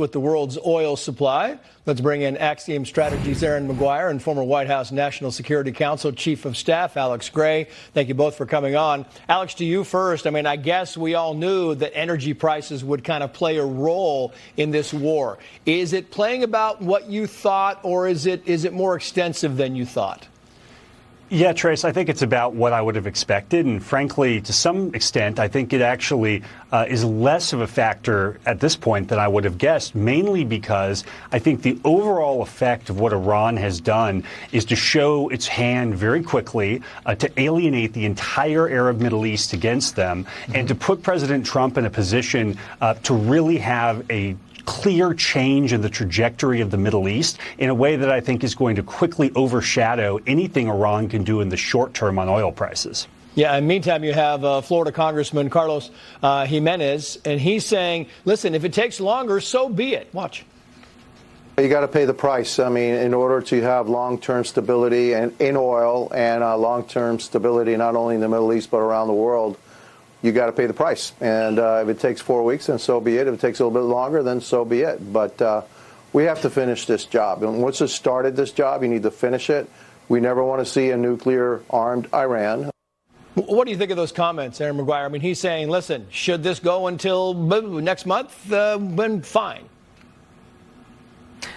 With the world's oil supply, let's bring in Axiom Strategies' Aaron McGuire and former White House National Security Council Chief of Staff Alex Gray. Thank you both for coming on. Alex, to you first. I mean, I guess we all knew that energy prices would kind of play a role in this war. Is it playing about what you thought, or is it more extensive than you thought? Yeah, Trace, I think it's about what I would have expected. And frankly, to some extent, I think it actually is less of a factor at this point than I would have guessed, mainly because I think the overall effect of what Iran has done is to show its hand very quickly, to alienate the entire Arab Middle East against them, and to put President Trump in a position to really have a clear change in the trajectory of the Middle East in a way that I think is going to quickly overshadow anything Iran can do in the short term on oil prices. Yeah, and meantime, you have Florida Congressman Carlos Jimenez, and he's saying, listen, if it takes longer, so be it. Watch. You got to pay the price. I mean, in order to have long-term stability in oil and long-term stability not only in the Middle East but around the world, you got to pay the price. And if it takes 4 weeks, then so be it. If it takes a little bit longer, then so be it. But we have to finish this job. And once it's started this job, you need to finish it. We never want to see a nuclear-armed Iran. What do you think of those comments, Aaron McGuire? I mean, he's saying, listen, should this go until next month? Then fine.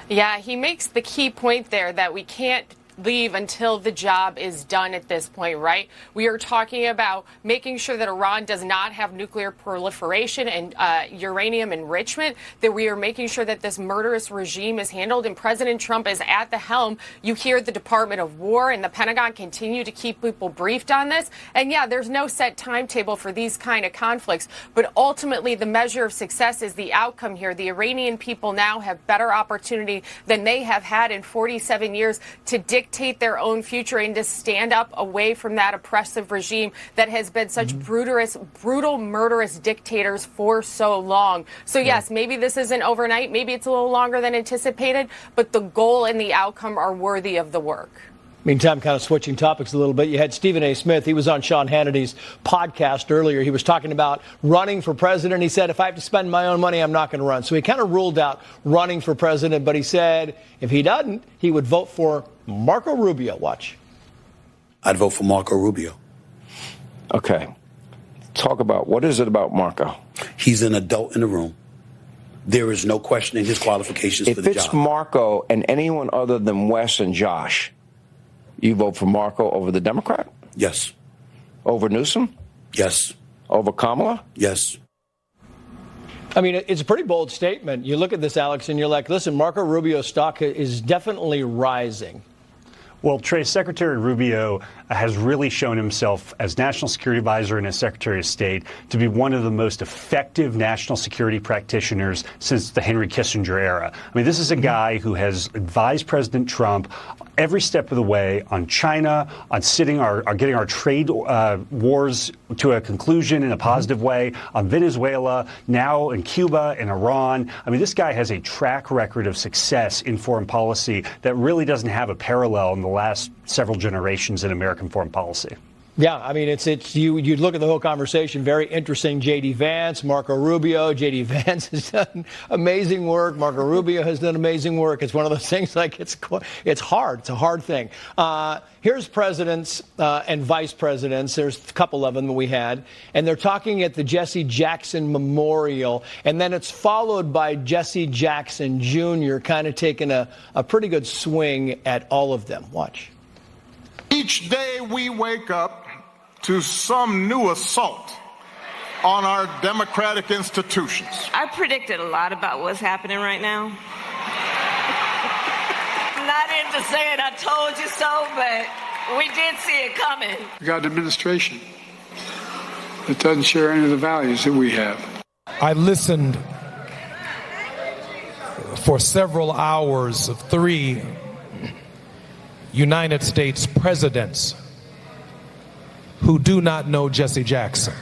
Yeah, he makes the key point there that we can't leave until the job is done at this point, right? We are talking about making sure that Iran does not have nuclear proliferation and uranium enrichment, that we are making sure that this murderous regime is handled, and President Trump is at the helm. You hear the Department of War and the Pentagon continue to keep people briefed on this. And yeah, there's no set timetable for these kind of conflicts, but ultimately the measure of success is the outcome here. The Iranian people now have better opportunity than they have had in 47 years to dictate their own future and to stand up away from that oppressive regime that has been such brutal, murderous dictators for so long. So yes, maybe this isn't overnight. Maybe it's a little longer than anticipated, but the goal and the outcome are worthy of the work. Meantime, kind of switching topics a little bit, you had Stephen A. Smith. He was on Sean Hannity's podcast earlier. He was talking about running for president. He said, if I have to spend my own money, I'm not going to run. So he kind of ruled out running for president, but he said if he doesn't, he would vote for Marco Rubio. Watch. I'd vote for Marco Rubio. Okay. Talk about, what is it about Marco? He's an adult in the room. There is no questioning his qualifications for the job. If it's Marco and anyone other than Wes and Josh, you vote for Marco over the Democrat? Yes. Over Newsom? Yes. Over Kamala? Yes. I mean, it's a pretty bold statement. You look at this, Alex, and you're like, listen, Marco Rubio's stock is definitely rising. Well, Trace, Secretary Rubio has really shown himself as National Security Advisor and as Secretary of State to be one of the most effective national security practitioners since the Henry Kissinger era. I mean, this is a guy who has advised President Trump every step of the way on China, on getting our trade wars to a conclusion in a positive way, on Venezuela, now in Cuba and Iran. I mean, this guy has a track record of success in foreign policy that really doesn't have a parallel in the last several generations in American foreign policy. Yeah, I mean, you look at the whole conversation, very interesting. J.D. Vance, Marco Rubio. J.D. Vance has done amazing work. Marco Rubio has done amazing work. It's one of those things like it's hard. It's a hard thing. Here's presidents and vice presidents. There's a couple of them that we had. And they're talking at the Jesse Jackson Memorial. And then it's followed by Jesse Jackson Jr. kind of taking a pretty good swing at all of them. Watch. Each day we wake up to some new assault on our democratic institutions. I predicted a lot about what's happening right now. Not into saying I told you so, but we did see it coming. We got an administration that doesn't share any of the values that we have. I listened for several hours of 3 United States presidents who do not know Jesse Jackson.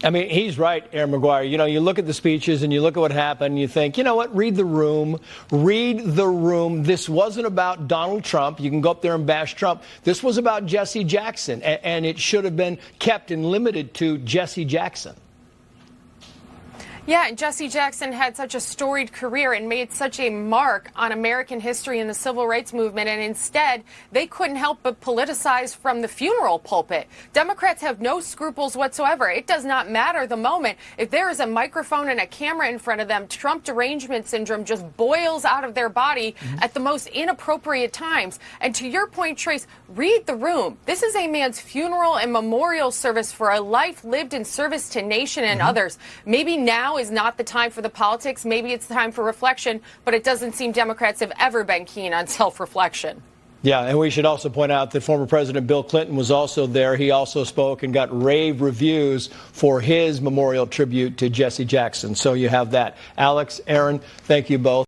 I mean, he's right, Aaron McGuire. You know, you look at the speeches and you look at what happened and you think, you know what, read the room. Read the room. This wasn't about Donald Trump. You can go up there and bash Trump. This was about Jesse Jackson, and it should have been kept and limited to Jesse Jackson. Yeah, and Jesse Jackson had such a storied career and made such a mark on American history and the civil rights movement, and instead they couldn't help but politicize from the funeral pulpit. Democrats have no scruples whatsoever. It does not matter the moment. If there is a microphone and a camera in front of them, Trump derangement syndrome just boils out of their body at the most inappropriate times. And to your point, Trace, read the room. This is a man's funeral and memorial service for a life lived in service to nation and others. Maybe now is not the time for the politics. Maybe it's the time for reflection, but it doesn't seem Democrats have ever been keen on self-reflection. Yeah, and we should also point out that former President Bill Clinton was also there. He also spoke and got rave reviews for his memorial tribute to Jesse Jackson. So you have that. Alex, Aaron, thank you both.